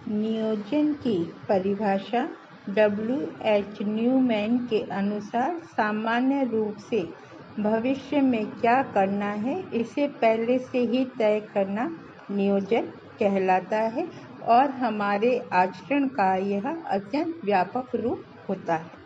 नियोजन की परिभाषा W.H. न्यूमैन के अनुसार सामान्य रूप से भविष्य में क्या करना है इसे पहले से ही तय करना नियोजन कहलाता है और हमारे आचरण का यह अत्यंत व्यापक रूप होता है।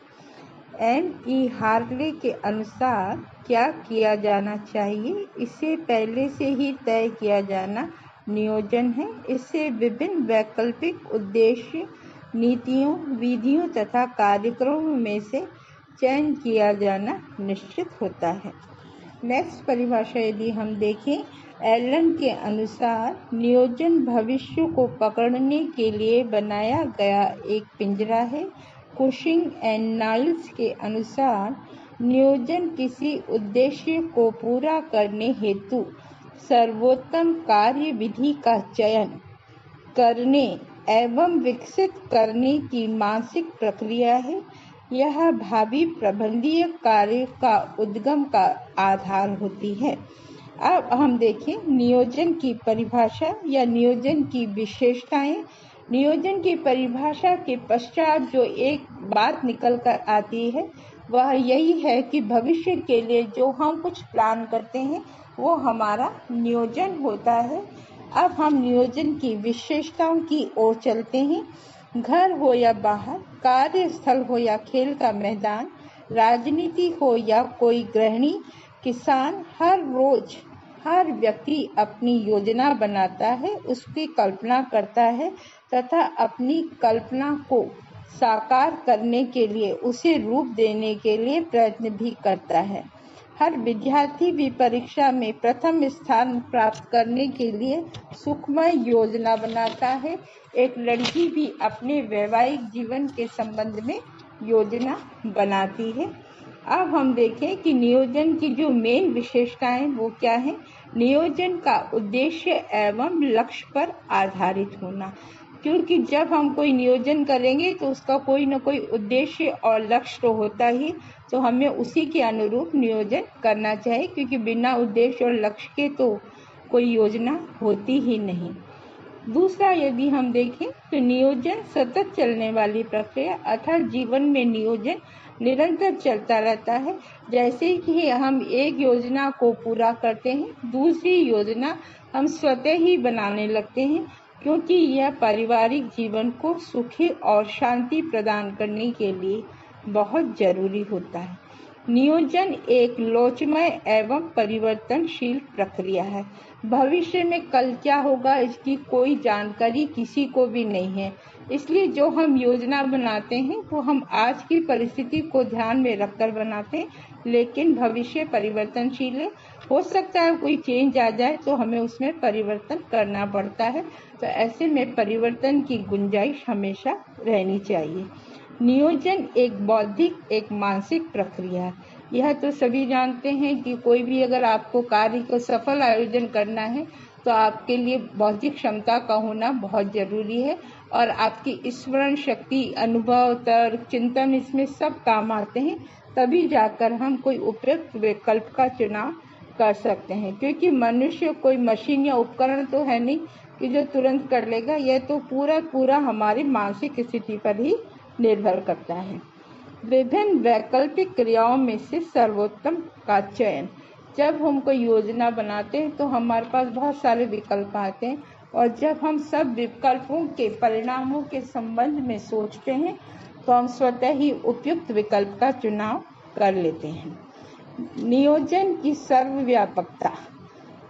N.E. हार्ले के अनुसार क्या किया जाना चाहिए इसे पहले से ही तय किया जाना नियोजन है। इससे विभिन्न वैकल्पिक उद्देश्य, नीतियों, विधियों तथा कार्यक्रमों में से चयन किया जाना निश्चित होता है। नेक्स्ट परिभाषा यदि हम देखें, एलन के अनुसार नियोजन भविष्य को पकड़ने के लिए बनाया गया एक पिंजरा है। कुशिंग एंड नाइल्स के अनुसार नियोजन किसी उद्देश्य को पूरा करने हेतु सर्वोत्तम कार्य विधि का चयन करने एवं विकसित करने की मानसिक प्रक्रिया है। यह भावी प्रबंधनीय कार्य का उद्गम का आधार होती है। अब हम देखें नियोजन की परिभाषा या नियोजन की विशेषताएं। नियोजन की परिभाषा के पश्चात जो एक बात निकल कर आती है वह यही है कि भविष्य के लिए जो हम कुछ प्लान करते हैं वो हमारा नियोजन होता है। अब हम नियोजन की विशेषताओं की ओर चलते हैं। घर हो या बाहर, कार्यस्थल हो या खेल का मैदान, राजनीति हो या कोई गृहिणी, किसान, हर रोज हर व्यक्ति अपनी योजना बनाता है, उसकी कल्पना करता है तथा अपनी कल्पना को साकार करने के लिए, उसे रूप देने के लिए प्रयत्न भी करता है। हर विद्यार्थी भी परीक्षा में प्रथम स्थान प्राप्त करने के लिए सुखमय योजना बनाता है। एक लड़की भी अपने वैवाहिक जीवन के संबंध में योजना बनाती है। अब हम देखें कि नियोजन की जो मेन विशेषताएं वो क्या है। नियोजन का उद्देश्य एवं लक्ष्य पर आधारित होना, क्योंकि जब हम कोई नियोजन करेंगे तो उसका कोई न कोई उद्देश्य और लक्ष्य तो होता ही, तो हमें उसी के अनुरूप नियोजन करना चाहिए, क्योंकि बिना उद्देश्य और लक्ष्य के तो कोई योजना होती ही नहीं। दूसरा यदि हम देखें तो नियोजन सतत चलने वाली प्रक्रिया, अर्थात जीवन में नियोजन निरंतर चलता रहता है। जैसे कि हम एक योजना को पूरा करते हैं, दूसरी योजना हम स्वतः ही बनाने लगते हैं, क्योंकि यह पारिवारिक जीवन को सुखी और शांति प्रदान करने के लिए बहुत जरूरी होता है। नियोजन एक लोचमय एवं परिवर्तनशील प्रक्रिया है। भविष्य में कल क्या होगा इसकी कोई जानकारी किसी को भी नहीं है, इसलिए जो हम योजना बनाते हैं वो हम आज की परिस्थिति को ध्यान में रखकर बनाते हैं, लेकिन भविष्य परिवर्तनशील है। हो सकता है कोई चेंज आ जाए तो हमें उसमें परिवर्तन करना पड़ता है, तो ऐसे में परिवर्तन की गुंजाइश हमेशा रहनी चाहिए। नियोजन एक बौद्धिक, एक मानसिक प्रक्रिया है। यह तो सभी जानते हैं कि कोई भी अगर आपको कार्य को सफल आयोजन करना है तो आपके लिए बौद्धिक क्षमता का होना बहुत जरूरी है, और आपकी स्मरण शक्ति, अनुभव, तर्क, चिंतन इसमें सब काम आते हैं, तभी जाकर हम कोई उपयुक्त विकल्प का चुनाव कर सकते हैं। क्योंकि मनुष्य कोई मशीन या उपकरण तो है नहीं कि जो तुरंत कर लेगा, यह तो पूरा हमारी मानसिक स्थिति पर ही निर्भर करता है। विभिन्न वैकल्पिक क्रियाओं में से सर्वोत्तम का चयन। जब हम कोई योजना बनाते हैं तो हमारे पास बहुत सारे विकल्प आते हैं, और जब हम सब विकल्पों के परिणामों के संबंध में सोचते हैं तो हम स्वतः ही उपयुक्त विकल्प का चुनाव कर लेते हैं। नियोजन की सर्वव्यापकता।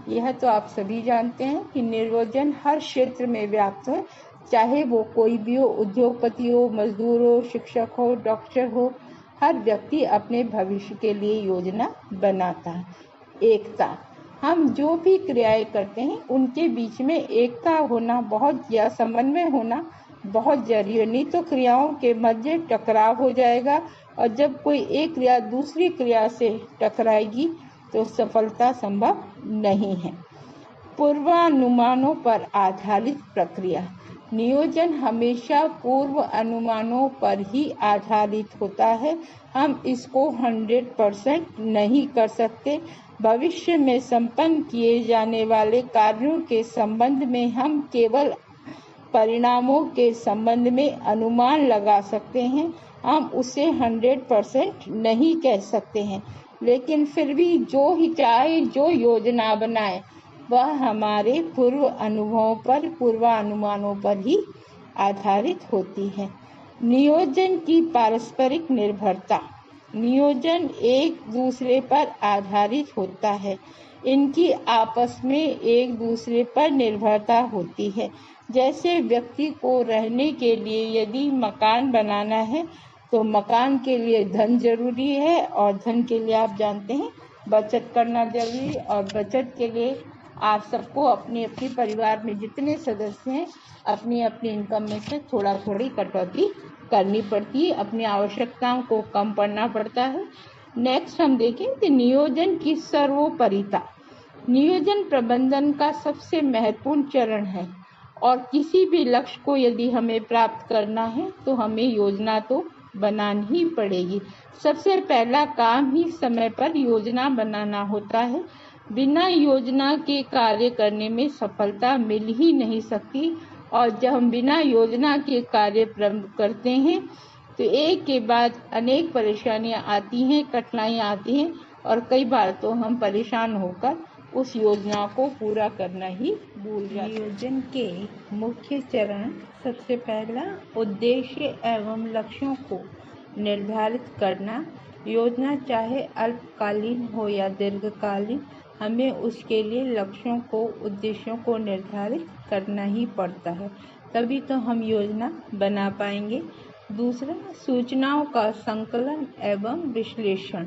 यह तो आप सभी जानते हैं कि नियोजन हर क्षेत्र में व्याप्त है, चाहे वो कोई भी हो, उद्योगपति हो, मजदूर हो, शिक्षक हो, डॉक्टर हो, हर व्यक्ति अपने भविष्य के लिए योजना बनाता है। एकता। हम जो भी क्रियाएं करते हैं उनके बीच में एकता होना बहुत, या समन्वय होना बहुत जरूरी है, नहीं तो क्रियाओं के मध्य टकराव हो जाएगा, और जब कोई एक क्रिया दूसरी क्रिया से टकराएगी तो सफलता संभव नहीं है। पूर्वानुमानों पर आधारित प्रक्रिया। नियोजन हमेशा पूर्व अनुमानों पर ही आधारित होता है। हम इसको 100% नहीं कर सकते। भविष्य में संपन्न किए जाने वाले कार्यों के संबंध में हम केवल परिणामों के संबंध में अनुमान लगा सकते हैं। हम उसे 100% नहीं कह सकते हैं, लेकिन फिर भी जो ही चाहे जो योजना बनाए वह हमारे पूर्व अनुभवों पर, पूर्वानुमानों पर ही आधारित होती है। नियोजन की पारस्परिक निर्भरता। नियोजन एक दूसरे पर आधारित होता है। इनकी आपस में एक दूसरे पर निर्भरता होती है। जैसे व्यक्ति को रहने के लिए यदि मकान बनाना है तो मकान के लिए धन जरूरी है, और धन के लिए आप जानते हैं बचत करना जरूरी है, और बचत के लिए आप सबको अपने अपने परिवार में जितने सदस्य हैं अपनी अपनी इनकम में से थोड़ा थोड़ी कटौती करनी पड़ती है, अपनी आवश्यकताओं को कम करना पड़ता है। नेक्स्ट हम देखें कि नियोजन की सर्वोपरिता। नियोजन प्रबंधन का सबसे महत्वपूर्ण चरण है, और किसी भी लक्ष्य को यदि हमें प्राप्त करना है तो हमें योजना तो बनानी ही पड़ेगी। सबसे पहला काम ही समय पर योजना बनाना होता है। बिना योजना के कार्य करने में सफलता मिल ही नहीं सकती, और जब हम बिना योजना के कार्य प्रारंभ करते हैं तो एक के बाद अनेक परेशानियां आती हैं, कठिनाइयां आती हैं, और कई बार तो हम परेशान होकर उस योजना को पूरा करना ही भूल जाते हैं। नियोजन के मुख्य चरण। सबसे पहला उद्देश्य एवं लक्ष्यों को निर्धारित करना। योजना चाहे अल्पकालीन हो या दीर्घकालीन, हमें उसके लिए लक्ष्यों को, उद्देश्यों को निर्धारित करना ही पड़ता है, तभी तो हम योजना बना पाएंगे। दूसरा, सूचनाओं का संकलन एवं विश्लेषण।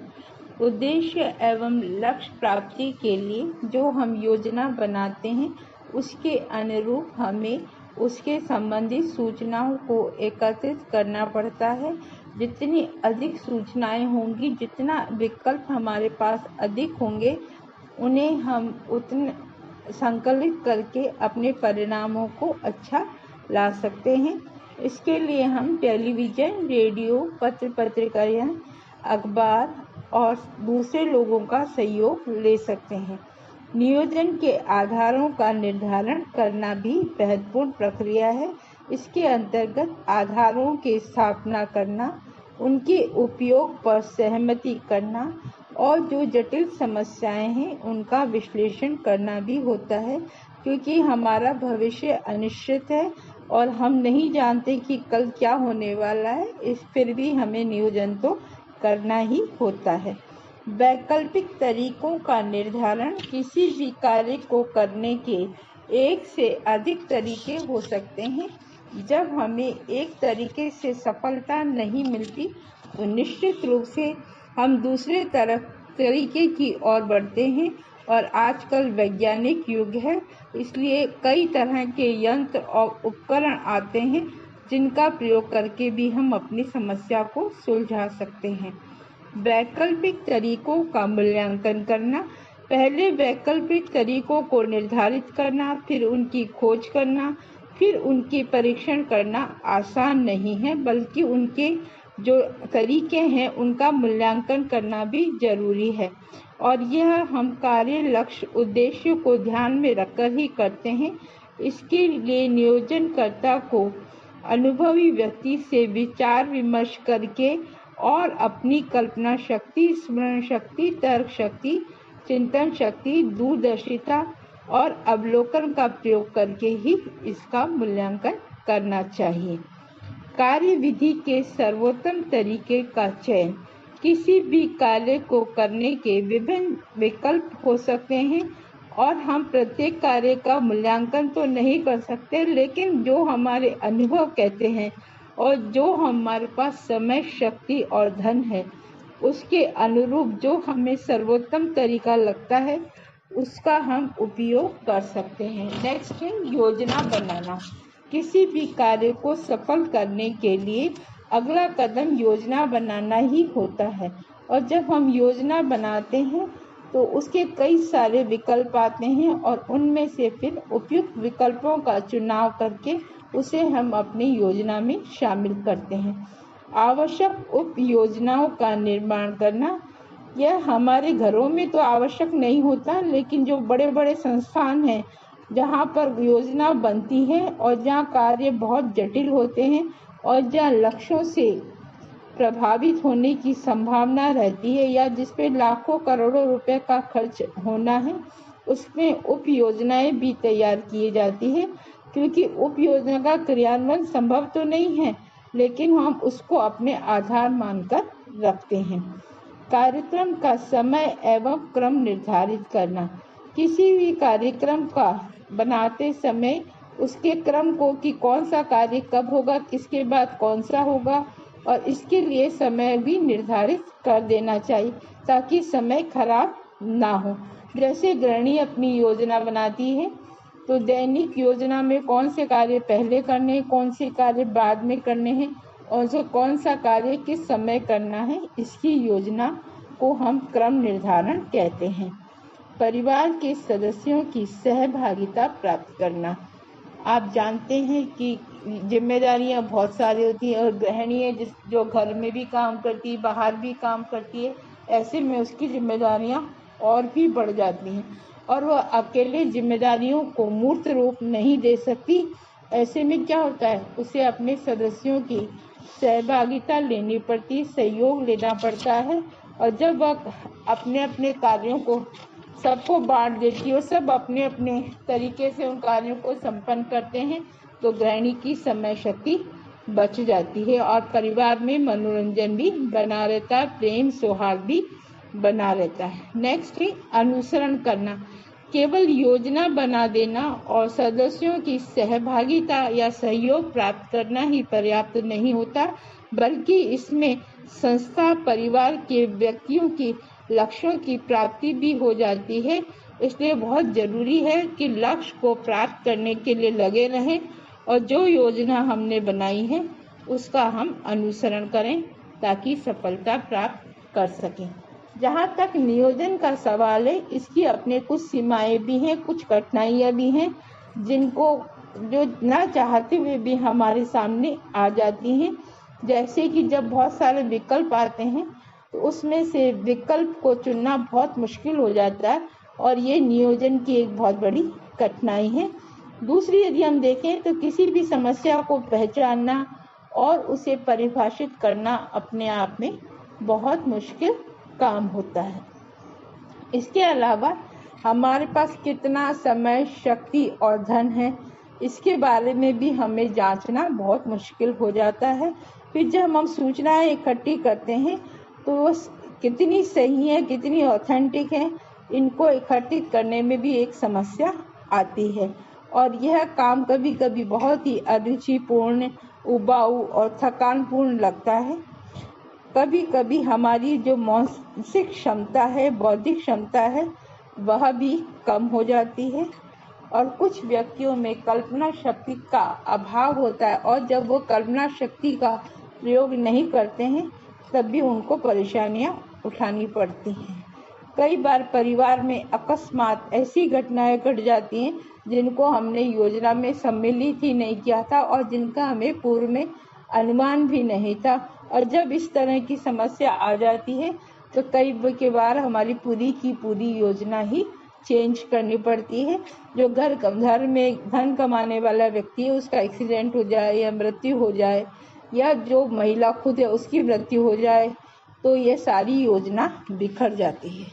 उद्देश्य एवं लक्ष्य प्राप्ति के लिए जो हम योजना बनाते हैं उसके अनुरूप हमें उसके संबंधित सूचनाओं को एकत्रित करना पड़ता है। जितनी अधिक सूचनाएं होंगी, जितना विकल्प हमारे पास अधिक होंगे, उन्हें हम उतने संकलित करके अपने परिणामों को अच्छा ला सकते हैं। इसके लिए हम टेलीविज़न, रेडियो, पत्र पत्रिकाएं, अखबार और दूसरे लोगों का सहयोग ले सकते हैं। नियोजन के आधारों का निर्धारण करना भी महत्वपूर्ण प्रक्रिया है। इसके अंतर्गत आधारों की स्थापना करना, उनके उपयोग पर सहमति करना, और जो जटिल समस्याएं हैं उनका विश्लेषण करना भी होता है, क्योंकि हमारा भविष्य अनिश्चित है और हम नहीं जानते कि कल क्या होने वाला है। फिर भी हमें नियोजन तो करना ही होता है। वैकल्पिक तरीकों का निर्धारण। किसी भी कार्य को करने के एक से अधिक तरीके हो सकते हैं। जब हमें एक तरीके से सफलता नहीं मिलती तो निश्चित रूप से हम दूसरे तरीके की ओर बढ़ते हैं, और आजकल वैज्ञानिक युग है, इसलिए कई तरह के यंत्र और उपकरण आते हैं जिनका प्रयोग करके भी हम अपनी समस्या को सुलझा सकते हैं। वैकल्पिक तरीकों का मूल्यांकन करना। पहले वैकल्पिक तरीकों को निर्धारित करना, फिर उनकी खोज करना, फिर उनकी परीक्षण करना आसान नहीं है, बल्कि उनके जो तरीके हैं उनका मूल्यांकन करना भी जरूरी है, और यह हम कार्य, लक्ष्य, उद्देश्य को ध्यान में रखकर ही करते हैं। इसके लिए नियोजनकर्ता को अनुभवी व्यक्ति से विचार विमर्श करके और अपनी कल्पना शक्ति, स्मरण शक्ति, तर्क शक्ति, चिंतन शक्ति, दूरदर्शिता और अवलोकन का प्रयोग करके ही इसका मूल्यांकन करना चाहिए। कार्य विधि के सर्वोत्तम तरीके का चयन। किसी भी कार्य को करने के विभिन्न विकल्प हो सकते हैं, और हम प्रत्येक कार्य का मूल्यांकन तो नहीं कर सकते, लेकिन जो हमारे अनुभव कहते हैं और जो हमारे पास समय, शक्ति और धन है, उसके अनुरूप जो हमें सर्वोत्तम तरीका लगता है उसका हम उपयोग कर सकते हैं। नेक्स्ट है योजना बनाना। किसी भी कार्य को सफल करने के लिए अगला कदम योजना बनाना ही होता है, और जब हम योजना बनाते हैं तो उसके कई सारे विकल्प आते हैं, और उनमें से फिर उपयुक्त विकल्पों का चुनाव करके उसे हम अपनी योजना में शामिल करते हैं। आवश्यक उप योजनाओं का निर्माण करना। यह हमारे घरों में तो आवश्यक नहीं होता, लेकिन जो बड़े बड़े संस्थान हैं जहाँ पर योजना बनती है और जहाँ कार्य बहुत जटिल होते हैं और जहाँ लक्ष्यों से प्रभावित होने की संभावना रहती है या जिस पे लाखों करोड़ों रुपए का खर्च होना है, उसमें उप योजनाएं भी तैयार की जाती है। क्योंकि उप योजना का क्रियान्वयन संभव तो नहीं है, लेकिन हम उसको अपने आधार मानकर रखते हैं। कार्यक्रम का समय एवं क्रम निर्धारित करना। किसी भी कार्यक्रम का बनाते समय उसके क्रम को कि कौन सा कार्य कब होगा, किसके बाद कौन सा होगा, और इसके लिए समय भी निर्धारित कर देना चाहिए ताकि समय खराब ना हो। जैसे गृहिणी अपनी योजना बनाती है तो दैनिक योजना में कौन से कार्य पहले करने हैं, कौन से कार्य बाद में करने हैं और जो कौन सा कार्य किस समय करना है, इसकी योजना को हम क्रम निर्धारण कहते हैं। परिवार के सदस्यों की सहभागिता प्राप्त करना। आप जानते हैं कि जिम्मेदारियां बहुत सारी होती हैं और गृहिणी है जो घर में भी काम करती है, बाहर भी काम करती है, ऐसे में उसकी जिम्मेदारियां और भी बढ़ जाती हैं और वह अकेले जिम्मेदारियों को मूर्त रूप नहीं दे सकती। ऐसे में क्या होता है, उसे अपने सदस्यों की सहभागिता लेनी पड़ती, सहयोग लेना पड़ता है। और जब वह अपने अपने कार्यों को सबको बांट देती है और सब अपने अपने तरीके से उन कार्यों को संपन्न करते हैं तो गृहिणी की समय शक्ति बच जाती है और परिवार में मनोरंजन भी बना रहता है, प्रेम सौहार्द भी बना रहता है। नेक्स्ट है अनुसरण करना। केवल योजना बना देना और सदस्यों की सहभागिता या सहयोग प्राप्त करना ही पर्याप्त नहीं होता, बल्कि इसमें संस्था परिवार के व्यक्तियों की लक्ष्यों की प्राप्ति भी हो जाती है। इसलिए बहुत जरूरी है कि लक्ष्य को प्राप्त करने के लिए लगे रहें और जो योजना हमने बनाई है उसका हम अनुसरण करें ताकि सफलता प्राप्त कर सकें। जहाँ तक नियोजन का सवाल है, इसकी अपने कुछ सीमाएं भी हैं, कुछ कठिनाइयाँ भी हैं जो ना चाहते हुए भी हमारे सामने आ जाती हैं। जैसे कि जब बहुत सारे विकल्प आते हैं तो उसमें से विकल्प को चुनना बहुत मुश्किल हो जाता है और ये नियोजन की एक बहुत बड़ी कठिनाई है। दूसरी यदि हम देखें तो किसी भी समस्या को पहचानना और उसे परिभाषित करना अपने आप में बहुत मुश्किल काम होता है। इसके अलावा हमारे पास कितना समय, शक्ति और धन है, इसके बारे में भी हमें जांचना बहुत मुश्किल हो जाता है। फिर जब हम सूचनाएं इकट्ठी करते हैं तो वो कितनी सही है, कितनी ऑथेंटिक है, इनको इकट्ठित करने में भी एक समस्या आती है और यह काम कभी कभी बहुत ही अरुचिपूर्ण, उबाऊ और थकानपूर्ण लगता है। कभी कभी हमारी जो मानसिक क्षमता है, बौद्धिक क्षमता है, वह भी कम हो जाती है और कुछ व्यक्तियों में कल्पना शक्ति का अभाव होता है और जब वो कल्पना शक्ति का प्रयोग नहीं करते हैं तब भी उनको परेशानियां उठानी पड़ती हैं। कई बार परिवार में अकस्मात ऐसी घटनाएं घट जाती हैं जिनको हमने योजना में सम्मिलित ही नहीं किया था और जिनका हमें पूर्व में अनुमान भी नहीं था और जब इस तरह की समस्या आ जाती है तो कई बार हमारी पूरी की पूरी योजना ही चेंज करनी पड़ती है। जो घर में धन कमाने वाला व्यक्ति है उसका एक्सीडेंट हो जाए या मृत्यु हो जाए या जो महिला खुद है उसकी मृत्यु हो जाए तो ये सारी योजना बिखर जाती है।